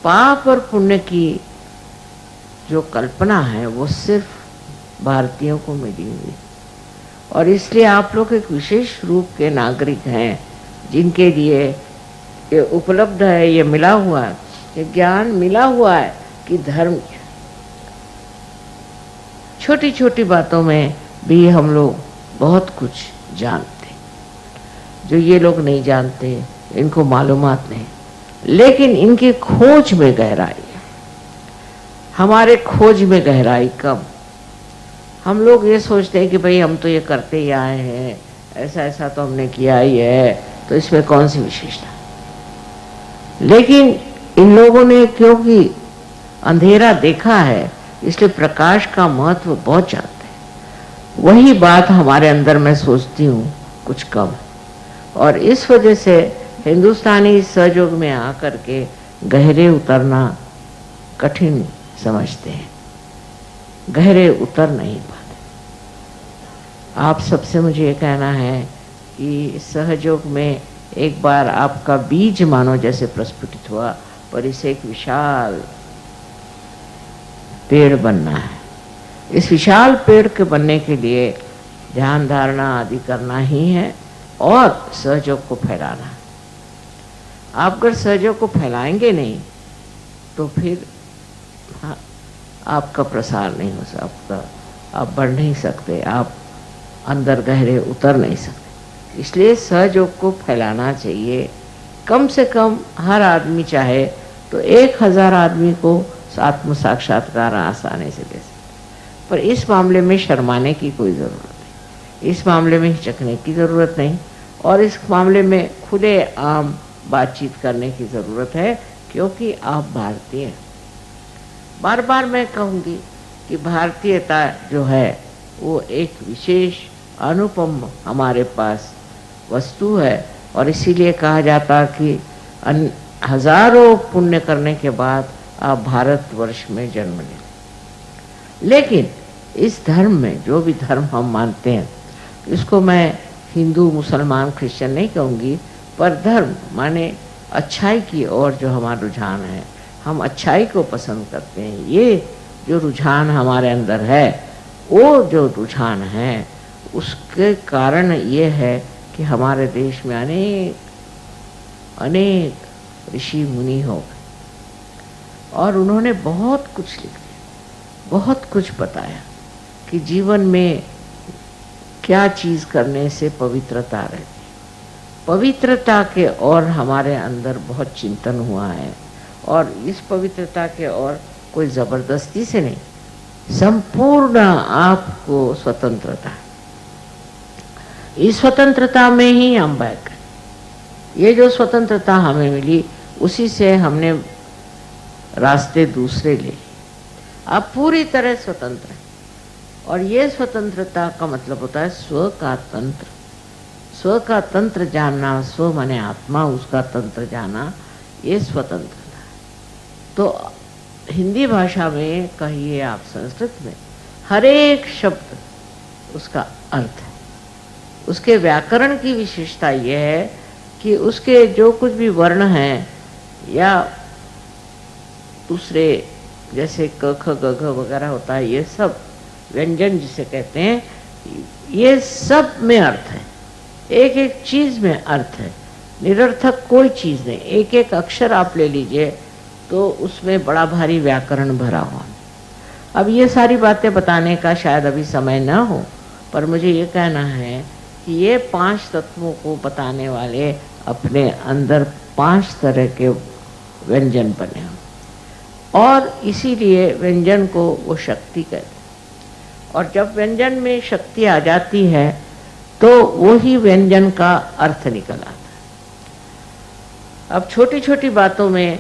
पाप और पुण्य की जो कल्पना है वो सिर्फ भारतीयों को मिली हुई, और इसलिए आप लोग एक विशेष रूप के नागरिक हैं जिनके लिए ये उपलब्ध है, ये मिला हुआ है, ये ज्ञान मिला हुआ है कि धर्म छोटी छोटी बातों में भी हम लोग बहुत कुछ जानते, जो ये लोग नहीं जानते, इनको मालूमात नहीं, लेकिन इनकी खोज में गहराई है, हमारे खोज में गहराई कम। हम लोग ये सोचते हैं कि भाई हम तो ये करते ही आए हैं, ऐसा ऐसा तो हमने किया ही है, तो इसमें कौन सी विशेषता। लेकिन इन लोगों ने क्योंकि अंधेरा देखा है, इसलिए प्रकाश का महत्व बहुत जानते हैं। वही बात हमारे अंदर मैं सोचती हूँ कुछ कम है, और इस वजह से हिंदुस्तानी सहयोग में आकर के गहरे उतरना कठिन समझते हैं, गहरे उतर नहीं पाते। आप सबसे मुझे ये कहना है कि सहयोग में एक बार आपका बीज मानो जैसे प्रस्फुटित हुआ, पर इसे एक विशाल पेड़ बनना है। इस विशाल पेड़ के बनने के लिए ध्यान धारणा आदि करना ही है और सहयोग को फैलाना है। आप अगर सहयोग को फैलाएंगे नहीं तो फिर आपका प्रसार नहीं हो सकता, आप बढ़ नहीं सकते, आप अंदर गहरे उतर नहीं सकते। इसलिए सहयोग को फैलाना चाहिए। कम से कम हर आदमी चाहे तो 1000 आदमी को आत्म साक्षात्कार आसानी से दे सकते, पर इस मामले में शर्माने की कोई ज़रूरत नहीं, इस मामले में हिचकने की ज़रूरत नहीं, और इस मामले में खुले आम बातचीत करने की ज़रूरत है, क्योंकि आप भारतीय हैं। बार बार मैं कहूँगी कि भारतीयता जो है वो एक विशेष अनुपम हमारे पास वस्तु है, और इसीलिए कहा जाता कि हजारों पुण्य करने के बाद आप भारतवर्ष में जन्म लें। लेकिन इस धर्म में जो भी धर्म हम मानते हैं, इसको मैं हिंदू मुसलमान क्रिश्चियन नहीं कहूँगी, पर धर्म माने अच्छाई की ओर जो हमारा रुझान है, हम अच्छाई को पसंद करते हैं। ये जो रुझान हमारे अंदर है, वो जो रुझान है उसके कारण ये है कि हमारे देश में अनेक ऋषि मुनि हो गए, और उन्होंने बहुत कुछ लिख दिया, बहुत कुछ बताया कि जीवन में क्या चीज़ करने से पवित्रता रहती है। पवित्रता के और हमारे अंदर बहुत चिंतन हुआ है, और इस पवित्रता के और कोई ज़बरदस्ती से नहीं, संपूर्ण आपको स्वतंत्रता, इस स्वतंत्रता में ही हम बैठ गए। ये जो स्वतंत्रता हमें मिली, उसी से हमने रास्ते दूसरे ले, आप पूरी तरह स्वतंत्र हैं। और ये स्वतंत्रता का मतलब होता है स्व का तंत्र, स्व का तंत्र जानना, स्व माने आत्मा, उसका तंत्र जाना, ये स्वतंत्रता है। तो हिंदी भाषा में कहिए, आप संस्कृत में, हर एक शब्द उसका अर्थ है। उसके व्याकरण की विशेषता यह है कि उसके जो कुछ भी वर्ण हैं या दूसरे जैसे क ख ग घ वगैरह होता है, ये सब व्यंजन जिसे कहते हैं, ये सब में अर्थ है, एक एक चीज़ में अर्थ है, निरर्थक कोई चीज़ नहीं। एक एक अक्षर आप ले लीजिए तो उसमें बड़ा भारी व्याकरण भरा हुआ। अब ये सारी बातें बताने का शायद अभी समय न हो, पर मुझे ये कहना है कि ये 5 तत्वों को बताने वाले अपने अंदर 5 तरह के व्यंजन बने हों, और इसीलिए व्यंजन को वो शक्ति कहते हैं। और जब व्यंजन में शक्ति आ जाती है तो वही व्यंजन का अर्थ निकल आता है। अब छोटी छोटी बातों में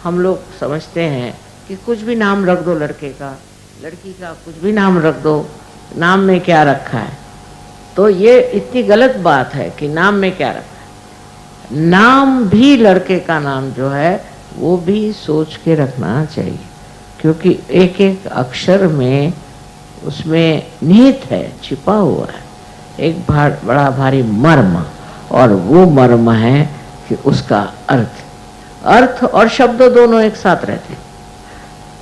हम लोग समझते हैं कि कुछ भी नाम रख दो लड़के का, लड़की का कुछ भी नाम रख दो, नाम में क्या रखा है। तो ये इतनी गलत बात है कि नाम में क्या रखा है। नाम भी, लड़के का नाम जो है वो भी सोच के रखना चाहिए, क्योंकि एक एक अक्षर में उसमें निहित है, छिपा हुआ है एक बड़ा भारी मर्म, और वो मर्म है कि उसका अर्थ। अर्थ और शब्द दोनों एक साथ रहते हैं,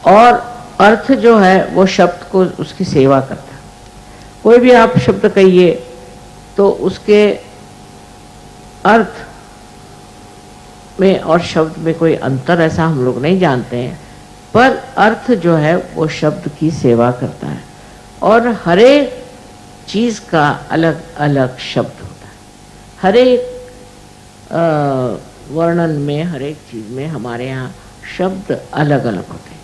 और अर्थ जो है वो शब्द को उसकी सेवा करता है। कोई भी आप शब्द कहिए तो उसके अर्थ में और शब्द में कोई अंतर ऐसा हम लोग नहीं जानते हैं, पर अर्थ जो है वो शब्द की सेवा करता है। और हर एक चीज का अलग अलग शब्द होता है, हर एक वर्णन में, हर एक चीज में हमारे यहाँ शब्द अलग अलग होते हैं।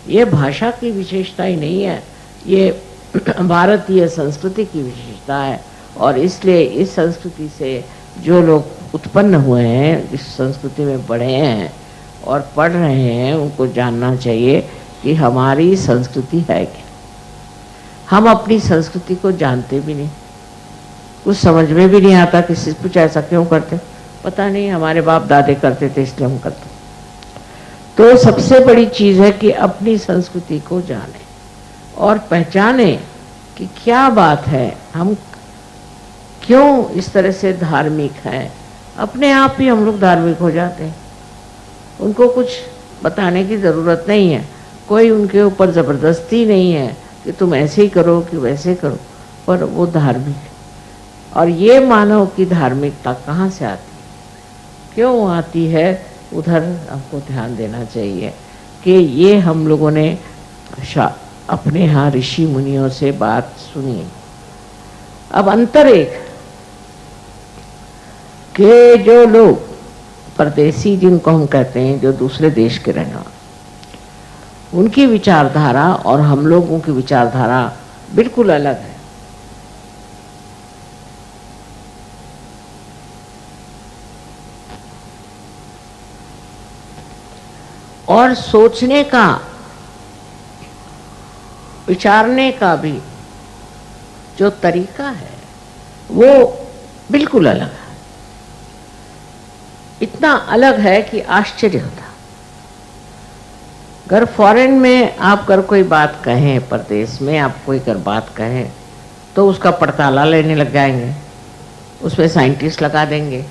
ये भाषा की विशेषता ही नहीं है, ये भारतीय संस्कृति की विशेषता है। और इसलिए इस संस्कृति से जो लोग उत्पन्न हुए हैं, इस संस्कृति में बढ़े हैं और पढ़ रहे हैं, उनको जानना चाहिए कि हमारी संस्कृति है क्या। हम अपनी संस्कृति को जानते भी नहीं, कुछ समझ में भी नहीं आता कि कुछ ऐसा क्यों करते, पता नहीं, हमारे बाप दादे करते थे इसलिए हम करते। तो सबसे बड़ी चीज है कि अपनी संस्कृति को जाने और पहचाने कि क्या बात है, हम क्यों इस तरह से धार्मिक हैं। अपने आप ही हम लोग धार्मिक हो जाते हैं, उनको कुछ बताने की ज़रूरत नहीं है, कोई उनके ऊपर ज़बरदस्ती नहीं है कि तुम ऐसे ही करो कि वैसे करो, पर वो धार्मिक है। और ये मानव की धार्मिकता कहाँ से आती है, क्यों आती है, उधर हमको ध्यान देना चाहिए कि ये हम लोगों ने अपने यहाँ ऋषि मुनियों से बात सुनी। अब अंतर एक कि जो लोग परदेसी जिनको हम कहते हैं, जो दूसरे देश के रहने वाले, उनकी विचारधारा और हम लोगों की विचारधारा बिल्कुल अलग है। और सोचने का, विचारने का भी जो तरीका है वो बिल्कुल अलग है। इतना अलग है कि आश्चर्य होता। अगर फॉरेन में आप अगर कोई बात कहें, परदेश में आप कोई अगर बात कहें तो उसका पड़ताला लेने लग जाएंगे, उसमें साइंटिस्ट लगा देंगे,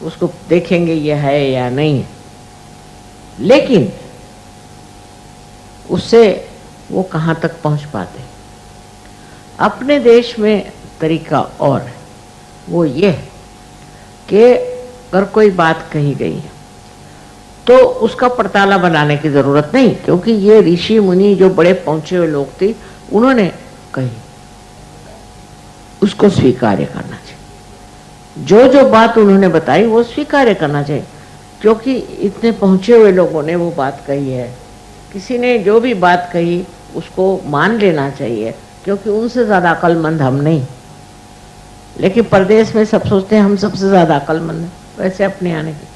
उसको देखेंगे ये है या नहीं है। लेकिन उससे वो कहाँ तक पहुँच पाते। अपने देश में तरीका और है, वो ये है कि अगर कोई बात कही गई है तो उसका पड़ताला बनाने की ज़रूरत नहीं, क्योंकि ये ऋषि मुनि जो बड़े पहुँचे हुए लोग थे, उन्होंने कही, उसको स्वीकार्य करना चाहिए। जो जो बात उन्होंने बताई वो स्वीकार्य करना चाहिए, क्योंकि इतने पहुँचे हुए लोगों ने वो बात कही है। किसी ने जो भी बात कही उसको मान लेना चाहिए, क्योंकि उनसे ज़्यादा अक्लमंद हम नहीं। लेकिन परदेश में सब सोचते हैं हम सबसे ज़्यादा अक्लमंद हैं, वैसे अपने आने की।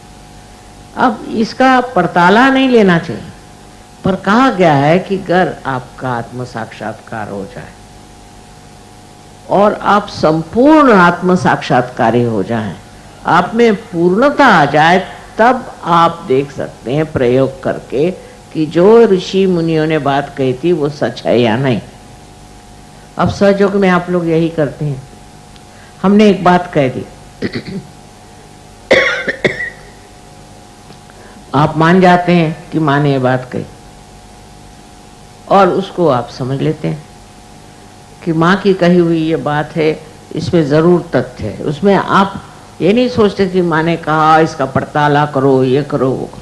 अब इसका पड़ताला नहीं लेना चाहिए, पर कहा गया है कि अगर आपका आत्म साक्षात्कार हो जाए और आप संपूर्ण आत्म साक्षात्कारी हो जाएं, आप में पूर्णता आ जाए, तब आप देख सकते हैं प्रयोग करके कि जो ऋषि मुनियों ने बात कही थी वो सच है या नहीं। अब सहयोग में आप लोग यही करते हैं, हमने एक बात कह दी, आप मान जाते हैं कि माँ ने ये बात कही और उसको आप समझ लेते हैं कि माँ की कही हुई ये बात है, इसमें ज़रूर तथ्य है। उसमें आप ये नहीं सोचते कि माँ ने कहा इसका पड़ताला करो, ये करो, वो करो।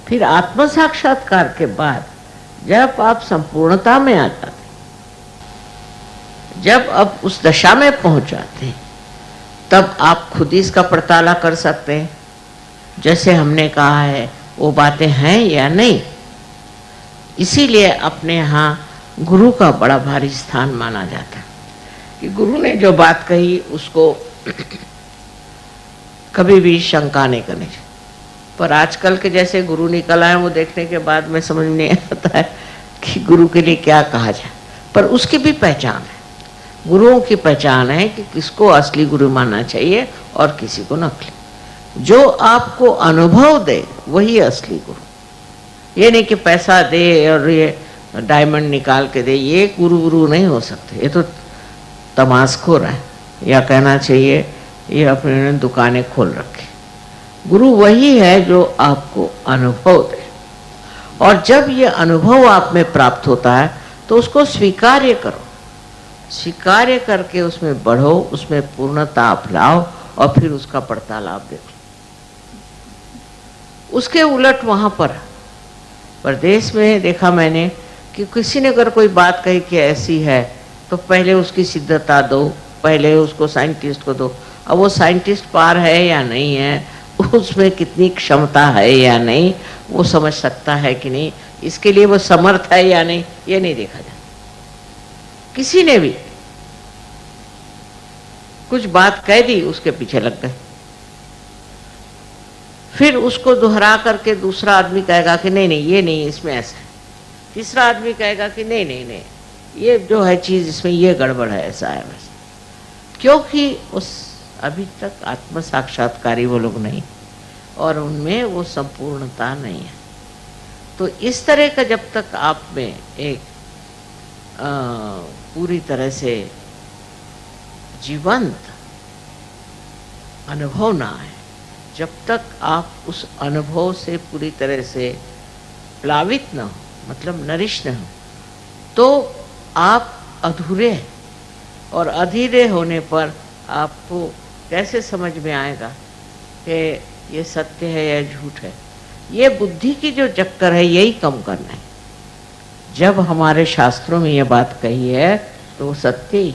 फिर आत्म साक्षात्कार के बाद जब आप संपूर्णता में आ जाते, जब आप उस दशा में पहुंच जाते हैं, तब आप खुद ही इसका पड़ताला कर सकते हैं, जैसे हमने कहा है वो बातें हैं या नहीं। इसीलिए अपने यहाँ गुरु का बड़ा भारी स्थान माना जाता है कि गुरु ने जो बात कही उसको कभी भी शंका नहीं करनी चाहिए। पर आजकल के जैसे गुरु निकल आए, वो देखने के बाद में समझ में नहीं आता है कि गुरु के लिए क्या कहा जाए। पर उसकी भी पहचान है, गुरुओं की पहचान है कि किसको असली गुरु मानना चाहिए और किसी को नकली। जो आपको अनुभव दे वही असली गुरु। ये नहीं कि पैसा दे और ये डायमंड निकाल के दे, ये गुरु नहीं हो सकते। ये तो तमाशखोर है, या कहना चाहिए ये अपने दुकानें खोल रखे गुरु वही है जो आपको अनुभव दे, और जब ये अनुभव आप में प्राप्त होता है तो उसको स्वीकार्य करो, स्वीकार्य करके उसमें बढ़ो, उसमें पूर्णता आप लाओ और फिर उसका पड़तालाप देखो। उसके उलट वहां पर प्रदेश में देखा मैंने कि किसी ने अगर कोई बात कही कि ऐसी है तो पहले उसकी सिद्धता दो, पहले उसको साइंटिस्ट को दो। अब वो साइंटिस्ट पार है या नहीं है, उसमें कितनी क्षमता है या नहीं, वो समझ सकता है कि नहीं, इसके लिए वो समर्थ है या नहीं, ये नहीं देखा जाता। किसी ने भी कुछ बात कह दी, उसके पीछे लग गए, फिर उसको दोहरा करके दूसरा आदमी कहेगा कि नहीं नहीं ये नहीं, इसमें ऐसा है, तीसरा आदमी कहेगा कि नहीं नहीं नहीं ये जो है चीज इसमें ये गड़बड़ है, ऐसा है वैसा, क्योंकि उस अभी तक आत्म साक्षात्कारी वो लोग नहीं, और उनमें वो संपूर्णता नहीं है। तो इस तरह का जब तक आप में एक पूरी तरह से जीवंत अनुभव ना आए, जब तक आप उस अनुभव से पूरी तरह से प्लावित न हो, मतलब नरिश न हो, तो आप अधूरे हैं। और अधूरे होने पर आपको कैसे समझ में आएगा कि ये सत्य है या झूठ है। ये बुद्धि की जो चक्कर है यही कम करना है। जब हमारे शास्त्रों में ये बात कही है तो वो सत्य ही